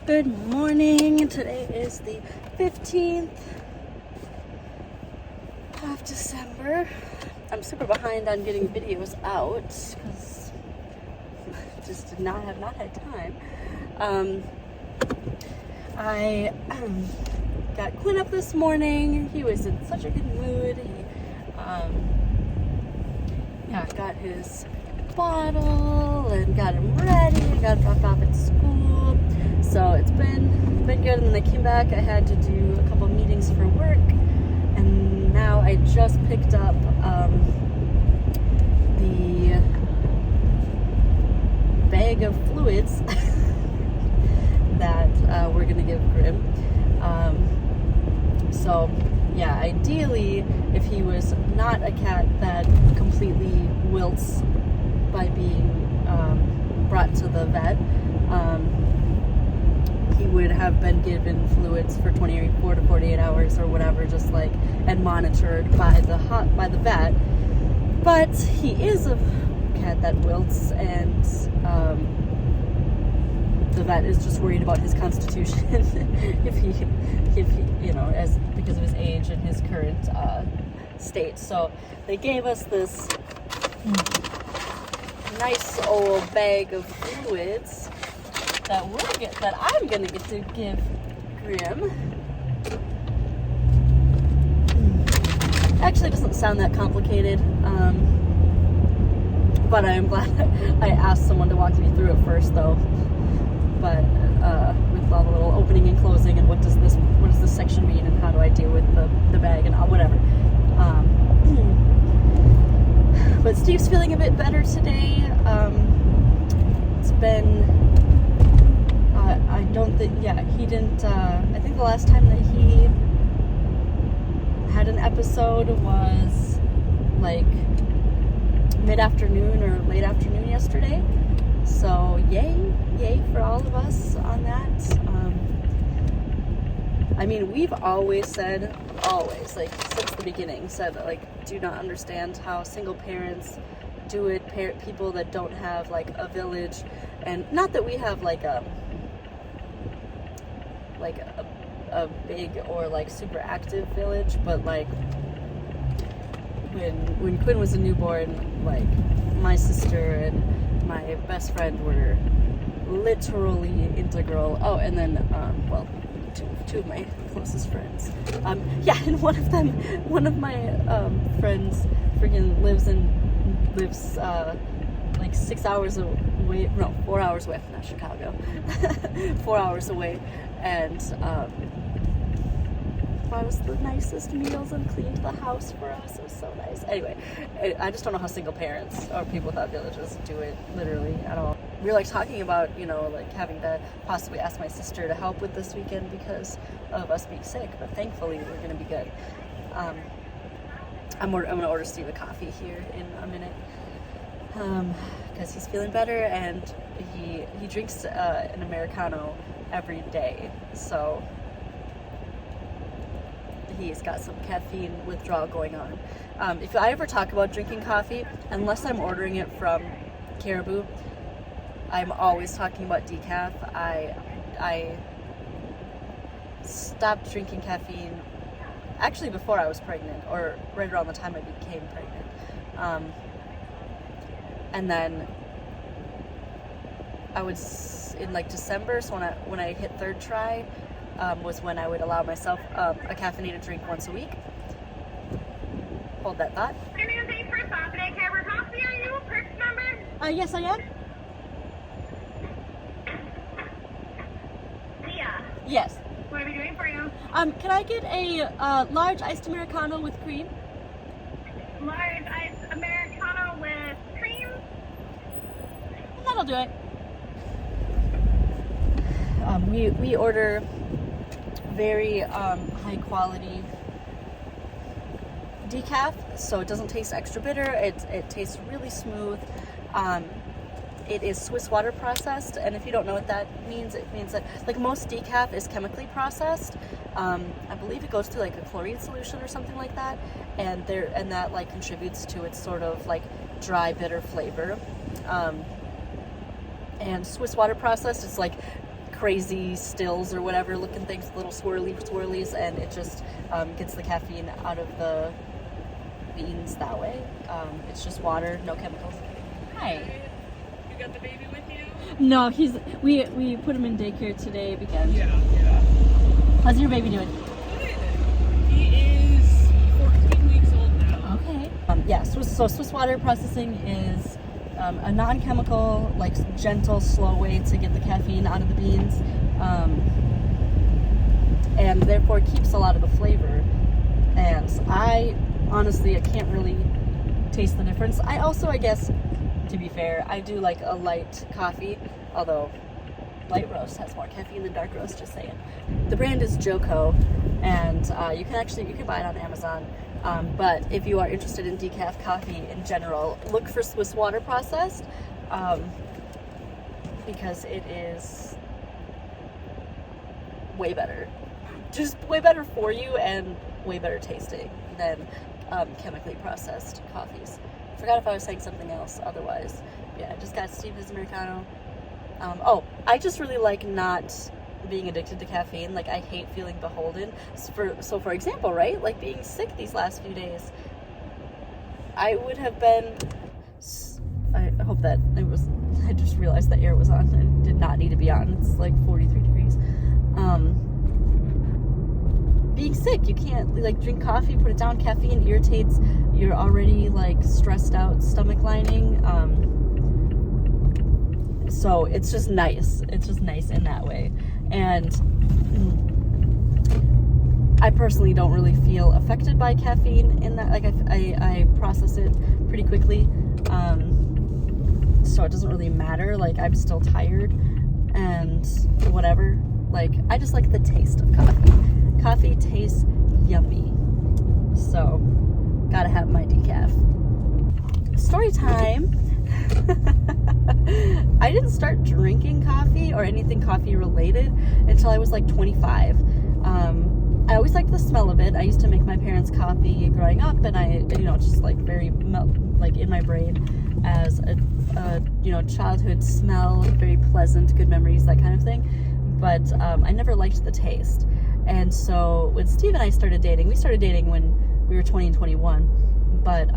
Good morning. Today is the 15th of December. I'm super behind on getting videos out because just did not have had time. I got Quinn up this morning. He was in such a good mood. He got his bottle and got him ready, got dropped off at school. So it's been good. And then I came back, I had to do a couple meetings for work, and now I just picked up the bag of fluids that we're gonna give Grim. So yeah, ideally, if he was not a cat that completely wilts by being brought to the vet, he would have been given fluids for 24 to 48 hours or whatever, just like, and monitored by the vet. But he is a cat that wilts, and the vet is just worried about his constitution if he because of his age and his current state. So they gave us this nice old bag of fluids that I'm gonna get to give Grim. Actually, it doesn't sound that complicated, but I am glad I asked someone to walk me through it first, though. But with all the little opening and closing, and what does this section mean, and how do I deal with the bag and whatever. But Steve's feeling a bit better today. It's been. He didn't. I think the last time that he had an episode was like mid-afternoon or late afternoon yesterday. So yay for all of us on that. I mean, we've always said, like since the beginning, said that, like, do not understand how single parents do it, people that don't have like a village, and not that we have like a big or like super active village, but like when Quinn was a newborn, like my sister and my best friend were literally integral. Oh, and then two of my closest friends. And one of my friends freaking lives like 6 hours away. No, 4 hours away. Not Chicago. 4 hours away, and brought us the nicest meals and cleaned the house for us. It was so nice. Anyway, I just don't know how single parents or people without villages do it literally at all. We were like talking about, like having to possibly ask my sister to help with this weekend because of us being sick, but thankfully we're gonna be good. I'm gonna order Steve a coffee here in a minute because he's feeling better, and he drinks an Americano every day, so he's got some caffeine withdrawal going on. If I ever talk about drinking coffee, unless I'm ordering it from Caribou, I'm always talking about decaf. I stopped drinking caffeine actually before I was pregnant, or right around the time I became pregnant. And then I was in like December, so when I hit third try, was when I would allow myself a caffeinated drink once a week. Hold that thought. Are you a perks member? Yes, I am. Leah. Yes. What are we doing for you? Can I get a large iced Americano with cream? Large iced Americano with cream? That'll do it. We order very high quality decaf, so it doesn't taste extra bitter. It tastes really smooth. It is Swiss water processed, and if you don't know what that means, it means that like most decaf is chemically processed. I believe it goes through like a chlorine solution or something like that, and that like contributes to its sort of like dry, bitter flavor. And Swiss water processed is like crazy stills or whatever looking things, little swirlies, and it just gets the caffeine out of the beans that way. It's just water, no chemicals. Hi. You got the baby with you? No, we put him in daycare today because. Yeah. How's your baby doing? Good. He is 14 weeks old now. Okay. Yeah, Swiss water processing is a non-chemical, like gentle, slow way to get the caffeine out of the beans, and therefore keeps a lot of the flavor. And I can't really taste the difference. I also, I guess, to be fair, I do like a light coffee, although light roast has more caffeine than dark roast, just saying. The brand is Joko, and you can buy it on Amazon. But if you are interested in decaf coffee in general, look for Swiss water processed, because it is way better. Just way better for you and way better tasting than chemically processed coffees. Forgot if I was saying something else otherwise. Yeah, I just got Steve his Americano. I just really like not being addicted to caffeine. Like, I hate feeling beholden. So for example, right, like being sick these last few days, I would have been, I hope that it was, I just realized the air was on and did not need to be on. It's like 43 degrees. Being sick, you can't like drink coffee, put it down. Caffeine irritates your already like stressed out stomach lining. So it's just nice. It's just nice in that way. And I personally don't really feel affected by caffeine in that. Like I process it pretty quickly. So it doesn't really matter. Like, I'm still tired and whatever. Like, I just like the taste of coffee. Coffee tastes yummy. So, gotta have my decaf. Story time. I didn't start drinking coffee or anything coffee related until I was like 25. I always liked the smell of it. I used to make my parents coffee growing up, and I, just like very like in my brain as a childhood smell, very pleasant, good memories, that kind of thing. But I never liked the taste. And so when Steve and I started dating, we started dating when we were 20 and 21, but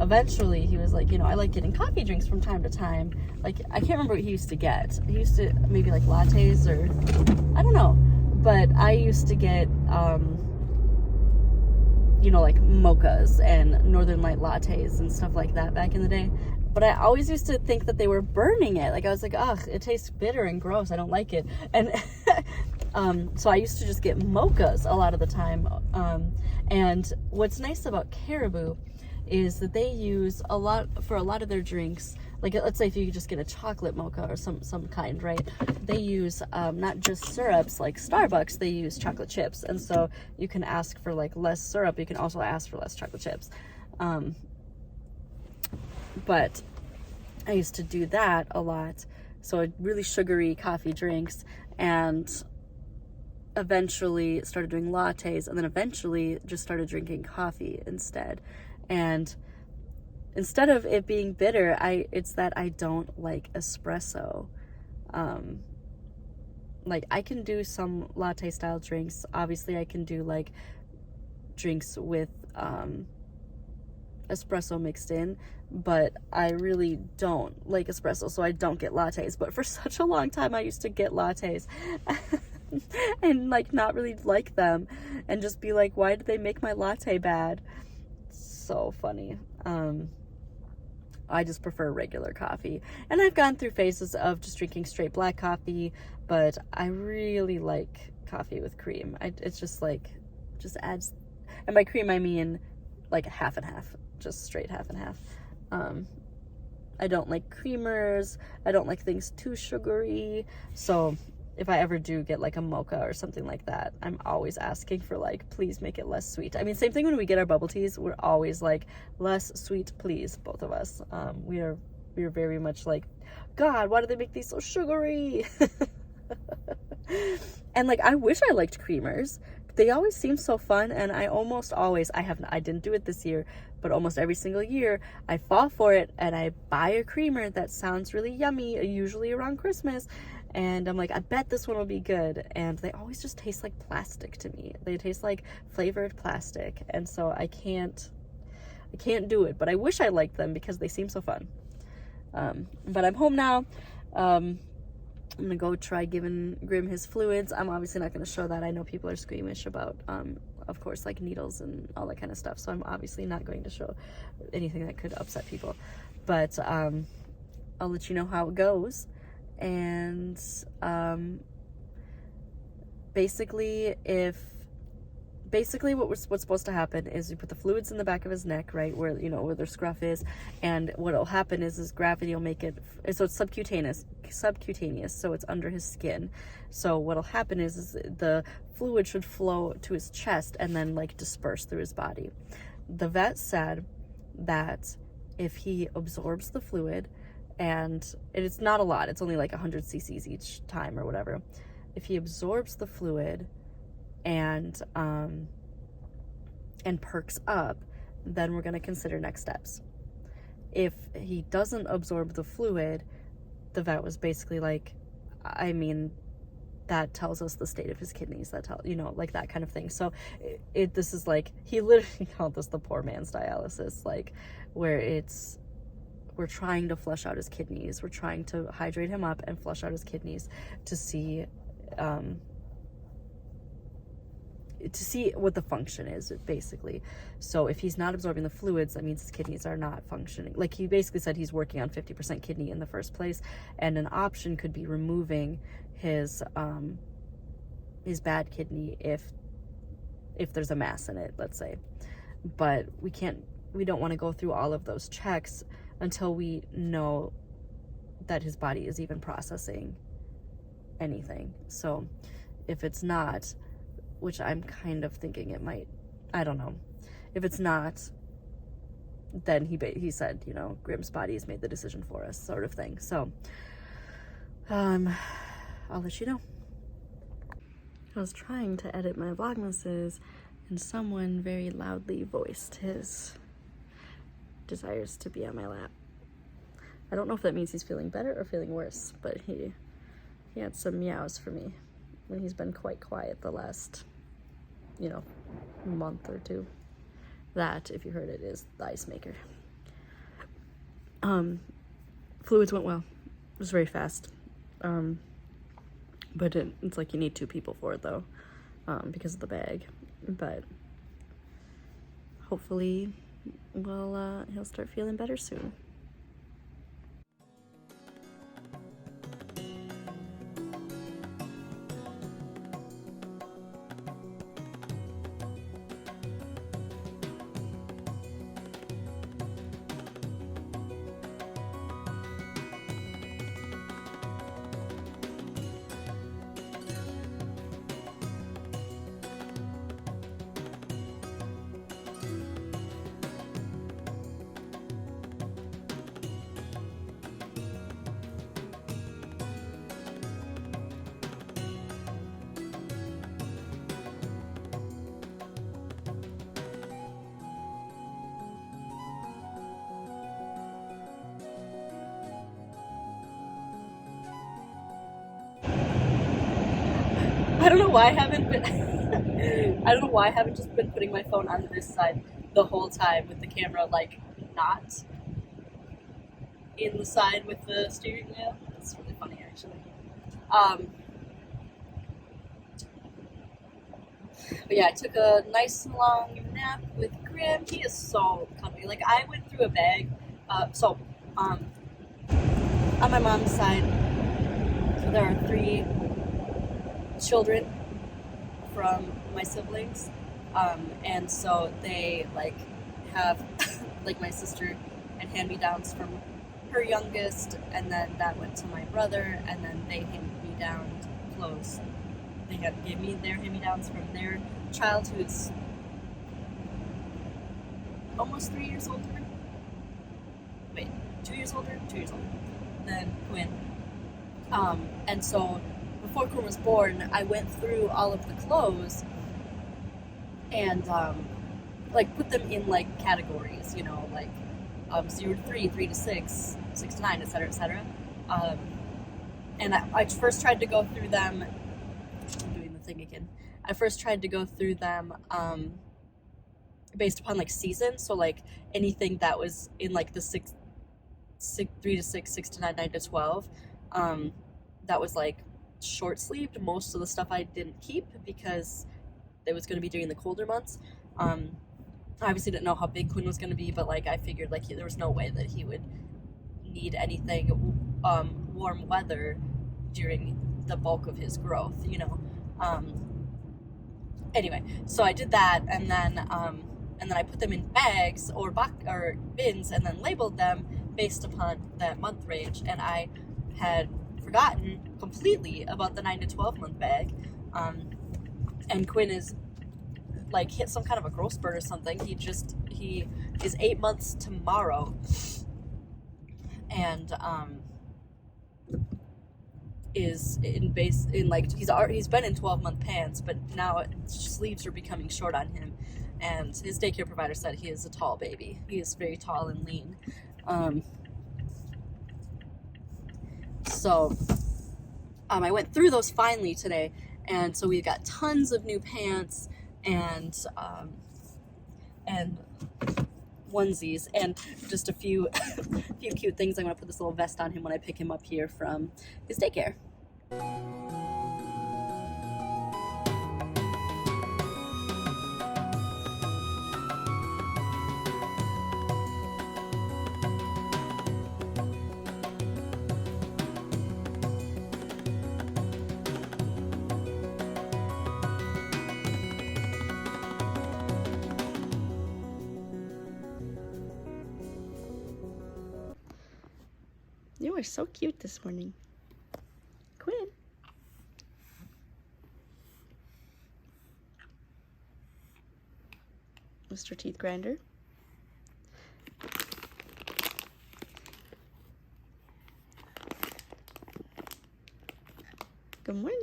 eventually he was like, I like getting coffee drinks from time to time. Like, I can't remember what he used to get. He used to maybe like lattes, or I don't know. But I used to get, like mochas and Northern Light lattes and stuff like that back in the day. But I always used to think that they were burning it. Like, I was like, ugh, it tastes bitter and gross. I don't like it. And so I used to just get mochas a lot of the time. And what's nice about Caribou is that they use a lot of their drinks. Like, let's say if you just get a chocolate mocha or some kind, right? They use not just syrups like Starbucks, they use chocolate chips. And so you can ask for like less syrup. You can also ask for less chocolate chips. But I used to do that a lot. So really sugary coffee drinks, and eventually started doing lattes, and then eventually just started drinking coffee instead. And instead of it being bitter, it's that I don't like espresso. Like, I can do some latte style drinks. Obviously I can do like drinks with espresso mixed in, but I really don't like espresso, so I don't get lattes. But for such a long time I used to get lattes and like not really like them, and just be like, why did they make my latte bad? So funny. I just prefer regular coffee, and I've gone through phases of just drinking straight black coffee, but I really like coffee with cream. It's just like, just adds, and by cream I mean like half and half, just straight half and half. I don't like creamers. I don't like things too sugary. So if I ever do get like a mocha or something like that, I'm always asking for like, please make it less sweet. I mean, same thing when we get our bubble teas, we're always like, less sweet, please, both of us. We are very much like, God, why do they make these so sugary? And like, I wish I liked creamers. They always seem so fun, and I almost always, I didn't do it this year, But almost every single year, I fall for it and I buy a creamer that sounds really yummy, usually around Christmas. And I'm like, I bet this one will be good. And they always just taste like plastic to me. They taste like flavored plastic. And so I can't do it. But I wish I liked them because they seem so fun. But I'm home now. I'm gonna go try giving Grim his fluids. I'm obviously not gonna show that. I know people are squeamish about, of course, like needles and all that kind of stuff. So I'm obviously not going to show anything that could upset people. But I'll let you know how it goes. And basically what's supposed to happen is you put the fluids in the back of his neck, right, where, you know, where their scruff is, and what'll happen is gravity will make it, so it's subcutaneous, so it's under his skin. So what'll happen is the fluid should flow to his chest and then like disperse through his body. The vet said that if he absorbs the fluid, and it's not a lot, it's only like 100 cc's each time or whatever, if he absorbs the fluid and perks up, then we're going to consider next steps. If he doesn't absorb the fluid, the vet was basically like, I mean, that tells us the state of his kidneys, that tell, you know, like that kind of thing. So this is like, he literally called this the poor man's dialysis, like where we're trying to flush out his kidneys, we're trying to hydrate him up and flush out his kidneys to see what the function is, basically. So if he's not absorbing the fluids, that means his kidneys are not functioning. Like, he basically said he's working on 50% kidney in the first place, and an option could be removing his bad kidney if there's a mass in it, let's say. But we don't want to go through all of those checks until we know that his body is even processing anything. So if it's not, which I'm kind of thinking it might, I don't know. If it's not, then he said, you know, Grim's body has made the decision for us, sort of thing. So, I'll let you know. I was trying to edit my Vlogmases, and someone very loudly voiced his desires to be on my lap. I don't know if that means he's feeling better or feeling worse, but he had some meows for me when he's been quite quiet the last, you know, month or two. That, if you heard it, is the ice maker. Fluids went well. It was very fast. But it's like you need 2 people for it, though, because of the bag. But hopefully he'll start feeling better soon. I don't know why I haven't just been putting my phone on this side the whole time with the camera, like, not in the side with the steering wheel. It's really funny, actually. But yeah, I took a nice long nap with Grim. He is so comfy. Like, I went through a bag. On my mom's side, there are 3 children from my siblings, and so they like have like my sister and hand-me-downs from her youngest, and then that went to my brother, and then they handed me down clothes. They gave me their hand-me-downs from their child, who's almost 3 years older. Wait, 2 years older? 2 years older than Quinn. And so before Quinn was born, I went through all of the clothes, and like put them in like categories, you know, like 0 to 3, 3 to 6, 6 to 9, etc., etc. And I first tried to go through them. I'm doing the thing again. I first tried to go through them based upon like season, so like anything that was in like the 3 to 6, 6 to 9, 9 to 12, that was like short sleeved. Most of the stuff I didn't keep because it was going to be during the colder months. I obviously didn't know how big Quinn was going to be, but like I figured like there was no way that he would need anything warm weather during the bulk of his growth, you know. Anyway, so I did that, and then I put them in bags or bins, and then labeled them based upon that month range. And I had forgotten completely about the 9 to 12 month bag. And Quinn is like hit some kind of a growth spurt or something. He is 8 months tomorrow, and is in like he's been in 12-month pants, but now sleeves are becoming short on him. And his daycare provider said he is a tall baby. He is very tall and lean. So I went through those finally today, and so we got tons of new pants and onesies and just a few cute things. I'm gonna put this little vest on him when I pick him up here from his daycare. You are so cute this morning, Quinn. Mr. Teeth Grinder. Good morning.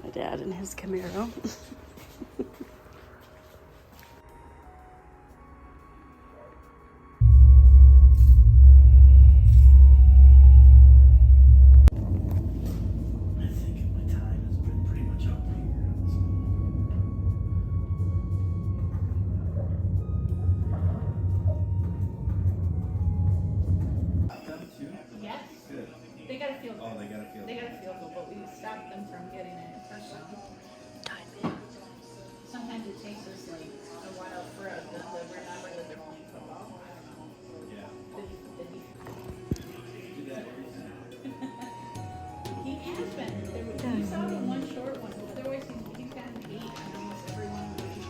My dad in his Camaro. They got a field goal, but we stopped them from getting it first down. Sometimes it takes us like a while for them to remember that they're playing football. Yeah. He has been. We saw the one short one. Otherwise, he's gotten 8 on almost every one of these.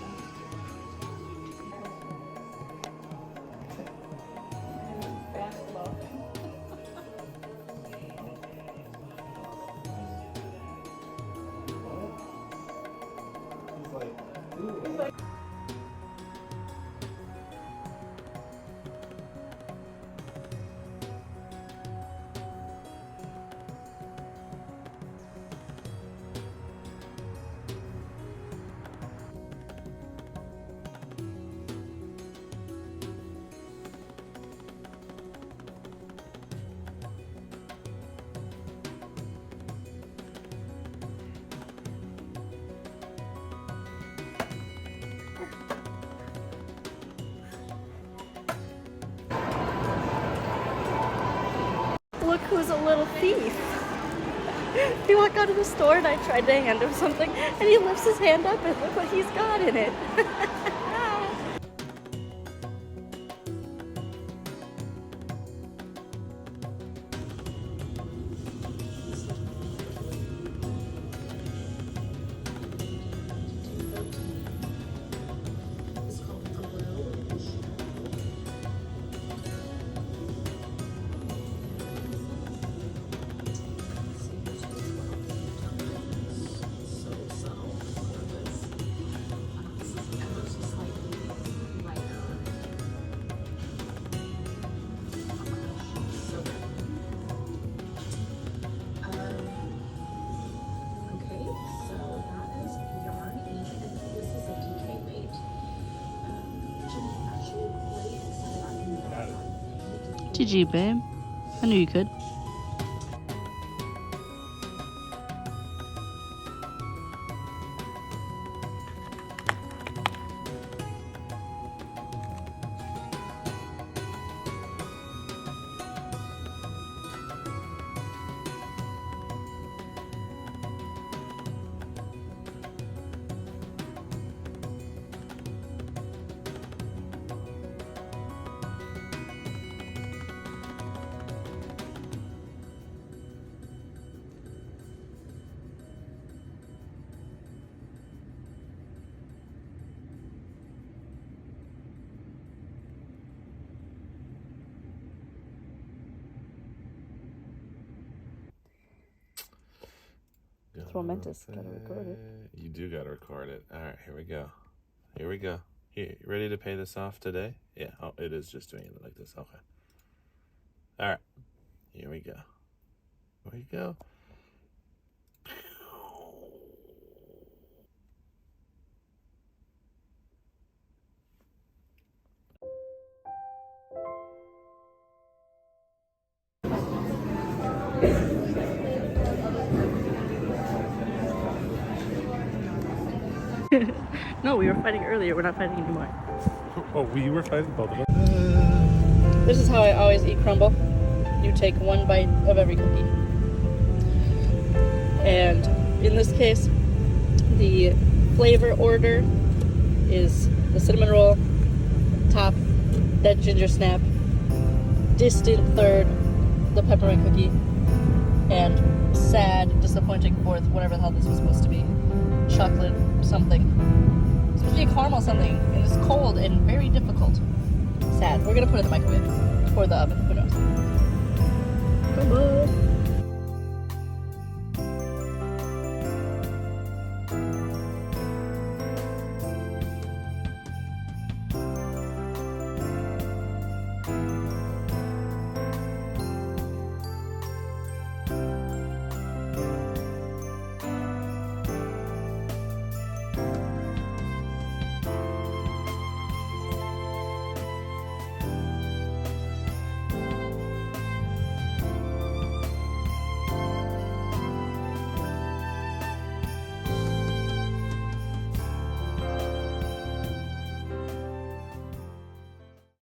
Fast low. Look who's a little thief. He walked out of the store and I tried to hand him something and he lifts his hand up and look what he's got in it. It's called GG, babe. I knew you could. It's momentous. Gotta record it. You do gotta record it. All right, here we go. Here we go. Here, you ready to pay this off today? Yeah. Oh, it is just doing it like this. Okay. All right. Here we go. Here we go. No, we were fighting earlier. We're not fighting anymore. Oh, we were fighting both of us. This is how I always eat crumble. You take one bite of every cookie. And in this case, the flavor order is the cinnamon roll, top, that ginger snap, distant third, the peppermint cookie, and sad, disappointing fourth, whatever the hell this was supposed to be. Chocolate something. It's supposed to be a caramel something, and it's cold and very difficult. Sad. We're gonna put it in the microwave or the oven. Who knows?